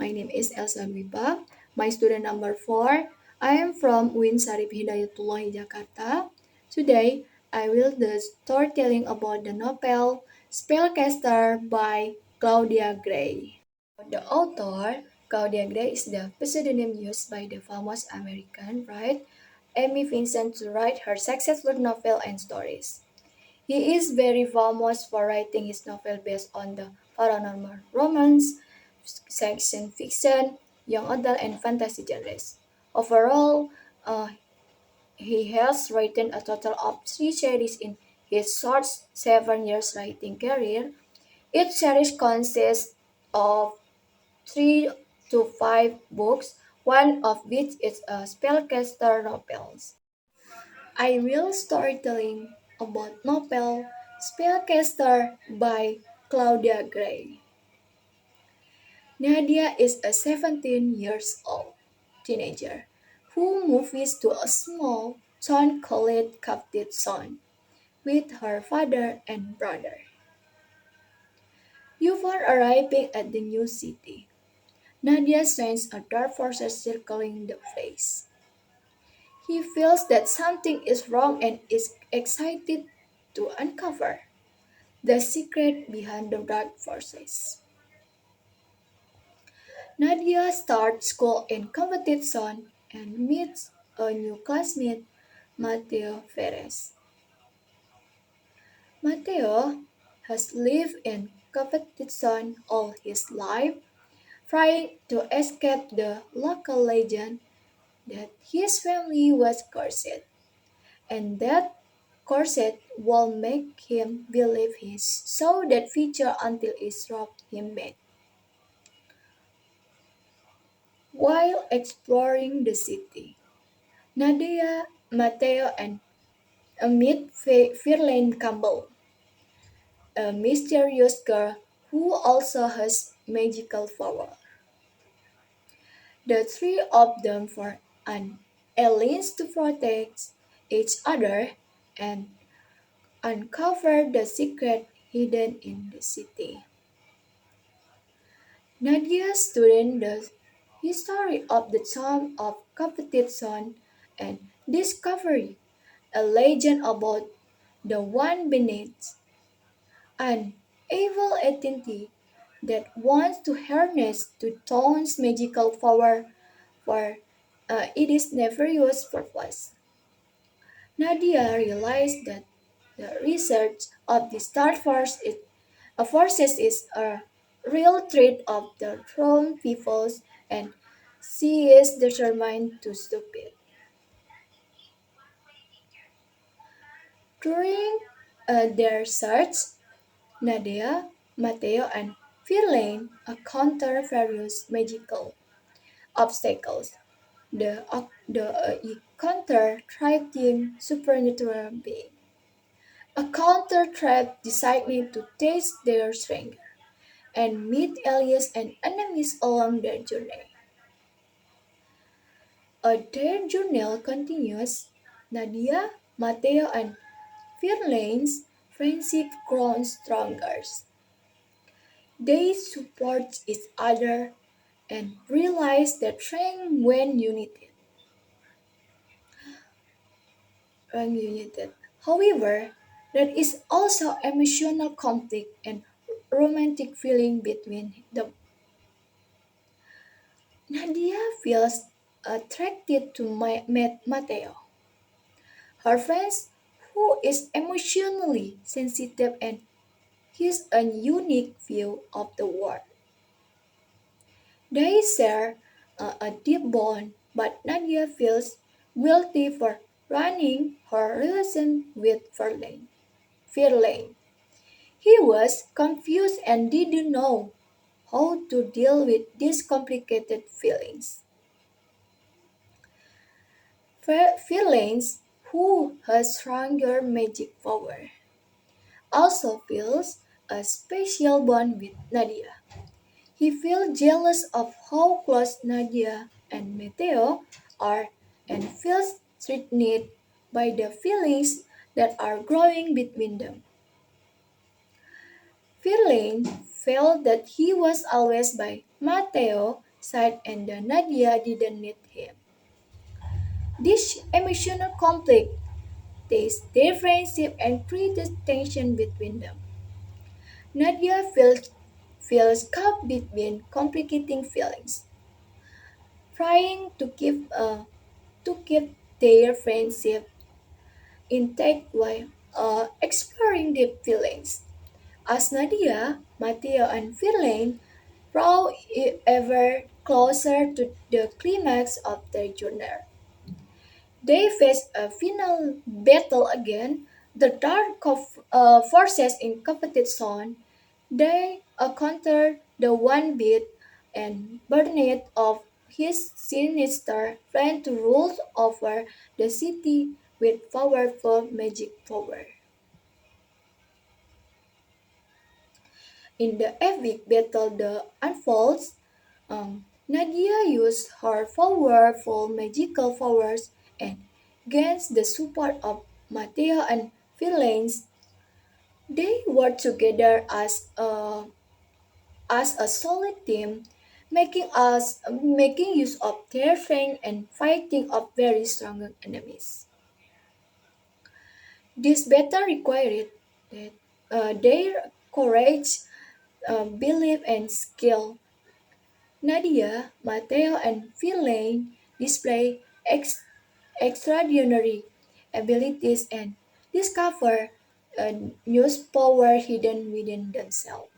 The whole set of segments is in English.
My name is Elsa Dwipa. My student number 4. I am from UIN Sarip Hidayatullah Jakarta. Today, I will do storytelling about the novel Spellcaster by Claudia Gray. The author, Claudia Gray, is the pseudonym used by the famous American writer Amy Vincent to write her successful novel and stories. He is very famous for writing his novel based on the paranormal romance, science fiction, young adult, and fantasy genres. Overall, uh, he has written a total of 3 series in his short 7 years writing career. Each series consists of 3 to 5 books, one of which is a spellcaster novels. I will storytelling about novel Spellcaster by Claudia Gray. Nadia is a 17 years old teenager who moves to a small town called Captive with her father and brother. Before arriving at the new city, Nadia senses a dark force circling the place. He feels that something is wrong and is excited to uncover the secret behind the dark forces. Nadia starts school in competition and meets a new classmate, Mateo Ferres. Mateo has lived in competition all his life, trying to escape the local legend that his family was cursed, and that cursed will make him believe he saw that future until it robbed him back. While exploring the city, Nadia, Mateo, and meet Fairlane Campbell, a mysterious girl who also has magical power. The three of them form an alliance to protect each other and uncover the secret hidden in the city. Nadia studied the history of the town of competition and discovery, a legend about the one beneath, an evil entity that wants to harness the town's magical power for it is never used purpose. Nadia realized that the research of the star forces is a real threat of the Rome peoples, and she is determined to stop it. During their search, Nadia, Matteo, and Verlaine encounter various magical obstacles. The encounter threatening supernatural being. A counter trap designed to test their strength and meet allies and enemies along their journey. As their journey continues, Nadia, Matteo, and Verlaine's friendship grows stronger. They support each other and realize that strength when united. However, there is also emotional conflict and romantic feeling between them. Nadia feels attracted to Mateo, her friend who is emotionally sensitive and has a unique view of the world. They share a deep bond, but Nadia feels guilty for running her relation with Verlaine. He was confused and didn't know how to deal with these complicated feelings. Verlaine, who has stronger magic power, also feels a special bond with Nadia. He feels jealous of how close Nadia and Matteo are and feels threatened by the feelings that are growing between them. Verlaine felt that he was always by Matteo side and Nadia didn't need him. This emotional conflict tests their friendship and creates tension between them. Nadia feels caught between complicating feelings, trying to keep their friendship intact while exploring deep feelings. As Nadia, Matteo, and Verlaine draw ever closer to the climax of their journey, they face a final battle again. The forces in competition. They counter the one bit and Burnett of his sinister plan to rule over the city with powerful magic power. In the epic battle that unfolds, Nadia uses her powerful magical powers and gains the support of Matteo and Villains. They work together as a solid team, making use of their strength and fighting off very strong enemies. This battle required that, their courage, belief, and skill. Nadia, Matteo, and Villain display extraordinary abilities and discover a new power hidden within themselves.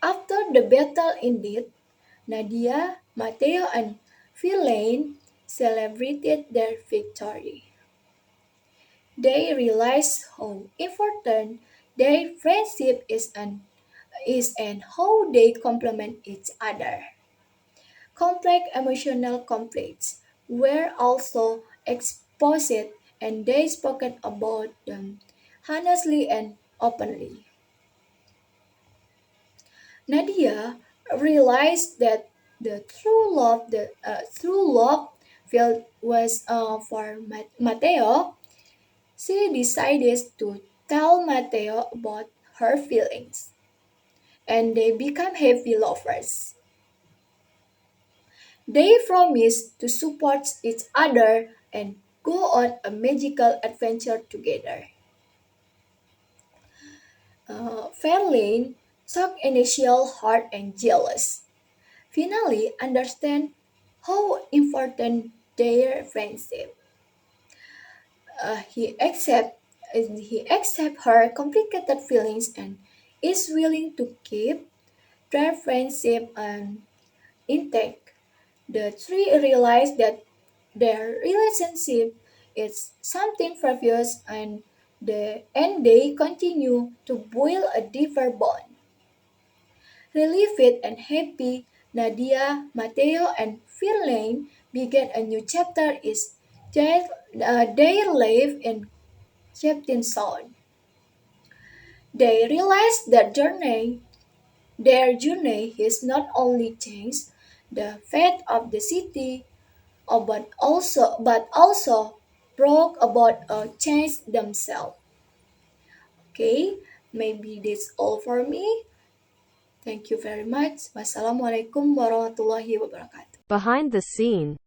After the battle ended, Nadia, Matteo, and Villain celebrated their victory. They realized how important their friendship is and how they complement each other. Complex emotional conflicts were also exposed and they spoken about them honestly and openly. Nadia realized that the true love felt was for Mateo. She decided to tell Mateo about her feelings, and they become happy lovers. They promise to support each other and go on a magical adventure together. Fairlane, shocked initial heart and jealous, finally understand how important their friendship. Uh, he accept he accept her complicated feelings and is willing to keep their friendship intact. The three realize that their relationship is something previous and they continue to build a deeper bond. Relieved and happy, Nadia, Mateo, and Verlaine began a new chapter is their life in Captain Sound. They realized that their journey is not only changed the fate of the city, but also brought about a change themselves. Okay, maybe that's all for me. Thank you very much. Wassalamualaikum warahmatullahi wabarakatuh. Behind the scene